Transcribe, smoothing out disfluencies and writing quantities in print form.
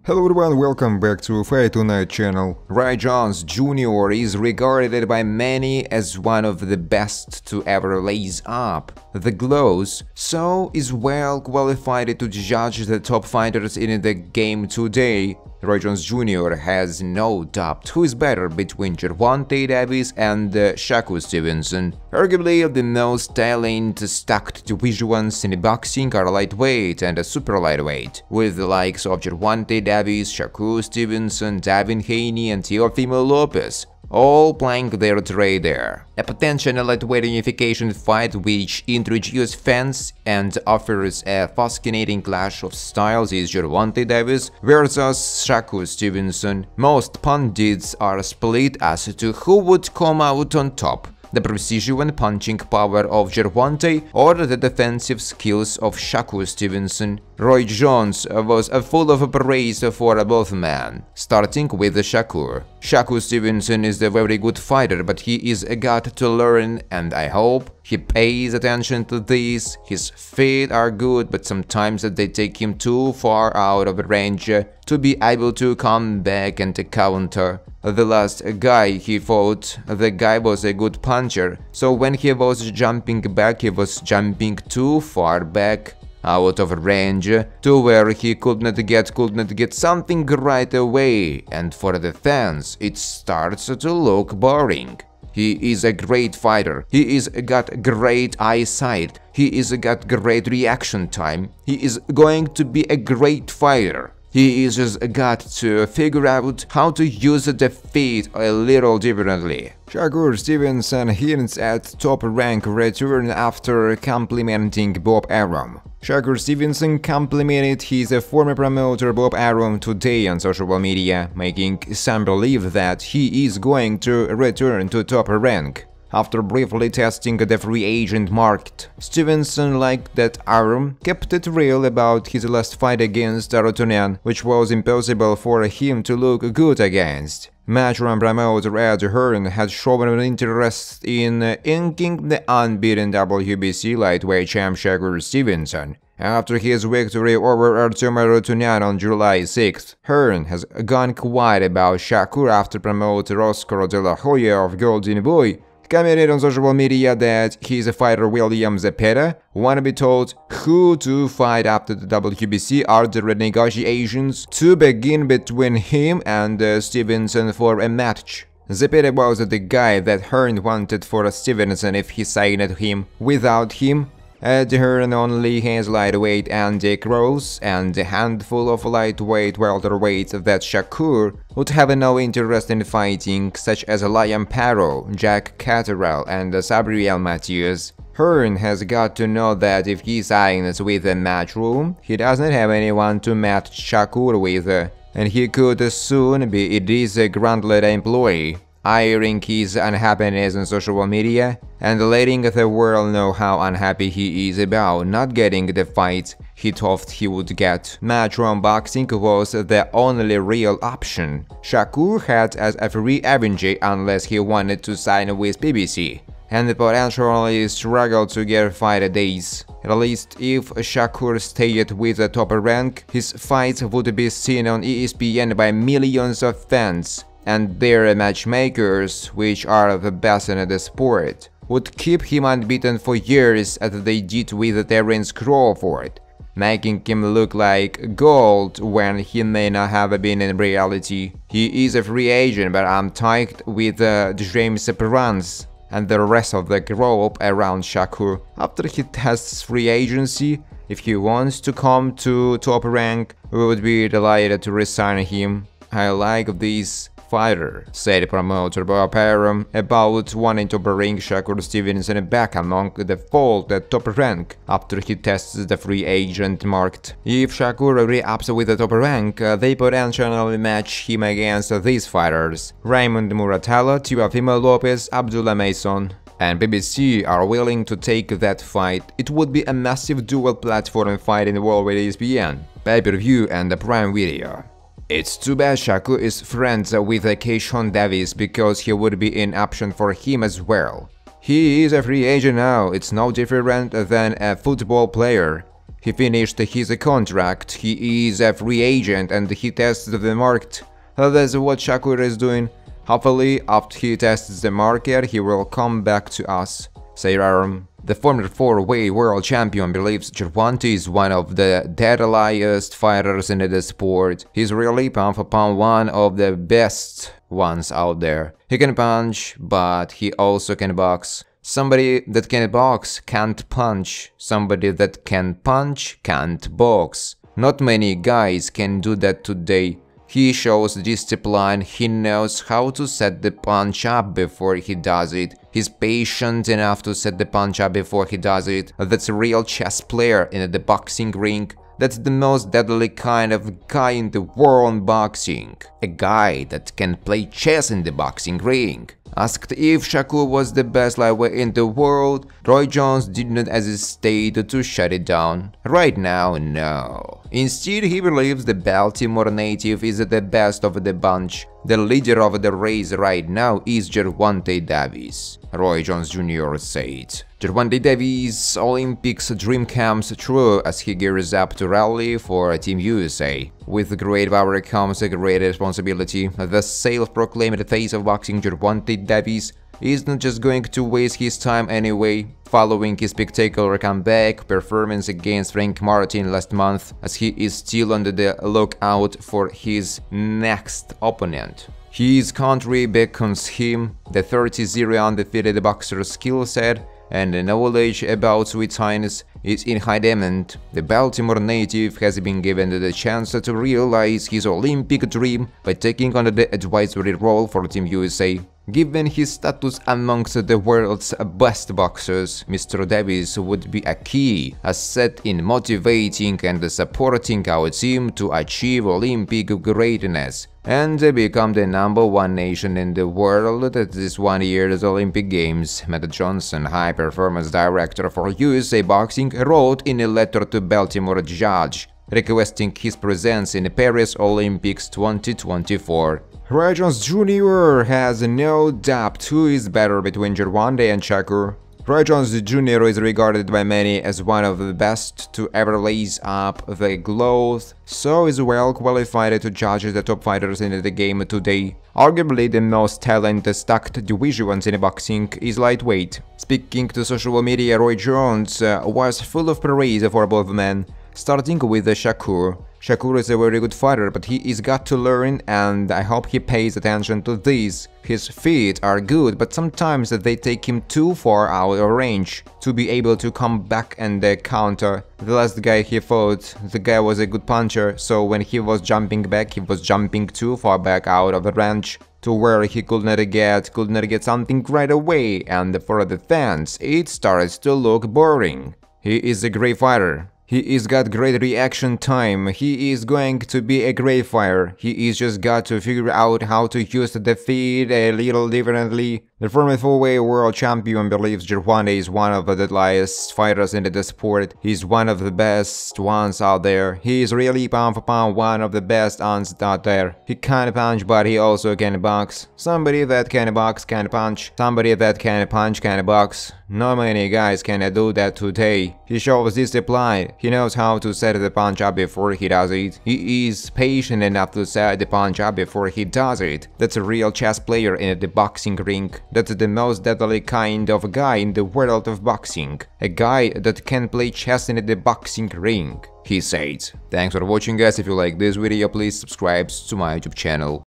Hello everyone, welcome back to Fight Tonight channel. Roy Jones Jr. is regarded by many as one of the best to ever lace up the gloves, so is well qualified to judge the top fighters in the game today. Roy Jones Jr. has no doubt who is better between Gervonta Davis and Shakur Stevenson. Arguably the most talent-stacked divisions in boxing are lightweight and super lightweight, with the likes of Gervonta Davis, Shakur Stevenson, Devin Haney and Teofimo Lopez all playing their trade there. A potential lightweight unification fight which introduces fans and offers a fascinating clash of styles is Gervonta Davis versus Shakur Stevenson. Most pundits are split as to who would come out on top: the precision and punching power of Gervonta or the defensive skills of Shakur Stevenson. Roy Jones was full of praise for both men, starting with Shakur. Shakur Stevenson is a very good fighter, but he is got to learn, and I hope he pays attention to this. His feet are good, but sometimes they take him too far out of range to be able to come back and counter. The last guy he fought, the guy was a good puncher, so when he was jumping back, he was jumping too far back, out of range, to where he could not get something right away, and for the fans it starts to look boring. He is a great fighter, he is got great eyesight, he is got great reaction time, he is going to be a great fighter. He is just got to figure out how to use the feet a little differently. Shakur Stevenson hints at top-rank return after complimenting Bob Arum. Shakur Stevenson complimented his former promoter Bob Arum today on social media, making some believe that he is going to return to top rank. After briefly testing the free agent market, Stevenson liked that Arum kept it real about his last fight against Arotunian, which was impossible for him to look good against. Matchroom promoter Ed Hearn had shown an interest in inking the unbeaten WBC lightweight champ Shakur Stevenson. After his victory over Artem Arotunian on July 6th, Hearn has gone quiet about Shakur after promoter Oscar De La Hoya of Golden Boy commented on social media that his fighter William Zepeda wanna be told who to fight after the WBC are the negotiations to begin between him and Stevenson for a match. Zepeda was the guy that Hearn wanted for Stevenson if he signed him. Without him, Hearn only has lightweight Andy Cross and a handful of lightweight welterweights that Shakur would have no interest in fighting, such as Liam Parrow, Jack Catterall and Sabriel Matthews. Hearn has got to know that if he signs with a Matchroom, he doesn't have anyone to match Shakur with, and he could soon be a disgruntled employee, airing his unhappiness on social media and letting the world know how unhappy he is about not getting the fight he thought he would get. Matchroom boxing was the only real option Shakur had as a free agent unless he wanted to sign with BBC, and potentially struggled to get fight days. At least if Shakur stayed with the top rank, his fights would be seen on ESPN by millions of fans, and their matchmakers, which are the best in the sport, would keep him unbeaten for years as they did with Terence Crawford, making him look like gold when he may not have been in reality. He is a free agent, but I'm tight with James Perance and the rest of the group around Shakur. After he tests free agency, if he wants to come to top rank, we would be delighted to resign him. I like this fighter, said promoter Bob Arum about wanting to bring Shakur Stevenson back among the fold at top rank after he tests the free agent market. If Shakur re-ups with the top rank, they potentially match him against these fighters: Raymond Muratalla, Teofimo Lopez, Abdullah Mason. And BBC are willing to take that fight. It would be a massive dual platform fight in the world with ESPN, pay-per-view and the Prime Video. It's too bad Shakur is friends with Gervonta Davis, because he would be an option for him as well. He is a free agent now, it's no different than a football player. He finished his contract, he is a free agent and he tested the market. That's what Shakur is doing. Hopefully, after he tests the market, he will come back to us. Sayarm. The former 4-weight world champion believes Gervonta is one of the deadliest fighters in the sport. He's really pound for pound one of the best ones out there. He can punch, but he also can box. Somebody that can box can't punch. Somebody that can punch can't box. Not many guys can do that today. He shows discipline, he knows how to set the punch up before he does it. He's patient enough to set the punch up before he does it. That's a real chess player in the boxing ring. That's the most deadly kind of guy in the world in boxing. A guy that can play chess in the boxing ring. Asked if Shakur was the best lightweight in the world, Roy Jones did not hesitate to shut it down. Right now, no. Instead, he believes the Baltimore native is the best of the bunch. The leader of the race right now is Gervonta Davis, Roy Jones Jr. said. Gervonta Davis' Olympics dream comes true as he gears up to rally for Team USA. With great power comes a great responsibility. The self-proclaimed face of boxing, Gervonta Davis is not just going to waste his time anyway, following his spectacular comeback performance against Frank Martin last month, as he is still on the lookout for his next opponent. His country beckons him. The 30-0 undefeated boxer's skill set and knowledge about sweet science is in high demand. The Baltimore native has been given the chance to realize his Olympic dream by taking on the advisory role for Team USA. Given his status amongst the world's best boxers, Mr. Davis would be a key asset in motivating and supporting our team to achieve Olympic greatness and become the #1 nation in the world at this one year's Olympic Games. Matt Johnson, high performance director for USA Boxing, wrote in a letter to Baltimore judge requesting his presence in Paris Olympics 2024. Roy Jones Jr. has no doubt who is better between Gervonta and Shakur. Roy Jones Jr. is regarded by many as one of the best to ever lace up the gloves, so is well qualified to judge the top fighters in the game today. Arguably the most talent-stacked division in boxing is lightweight. Speaking to social media, Roy Jones was full of praise for both men, starting with Shakur. Shakur is a very good fighter, but he is got to learn, and I hope he pays attention to this. His feet are good, but sometimes they take him too far out of range to be able to come back and counter. The last guy he fought, the guy was a good puncher, so when he was jumping back, he was jumping too far back out of the range to where he could not get something right away, and for the fans, it starts to look boring. He is a great fighter. He is got great reaction time, he is going to be a great fighter, he is just got to figure out how to use the feet a little differently. The former 4-weight world champion believes Gervonta is one of the deadliest fighters in the sport. He's one of the best ones out there. He is really pound for pound one of the best ones out there. He can punch, but he also can box. Somebody that can box can punch. Somebody that can punch can box. Not many guys can do that today. He shows discipline. He knows how to set the punch up before he does it. He is patient enough to set the punch up before he does it. That's a real chess player in the boxing ring. That's the most deadly kind of guy in the world of boxing. A guy that can play chess in the boxing ring, he said. Thanks for watching, guys. If you like this video, please subscribe to my YouTube channel.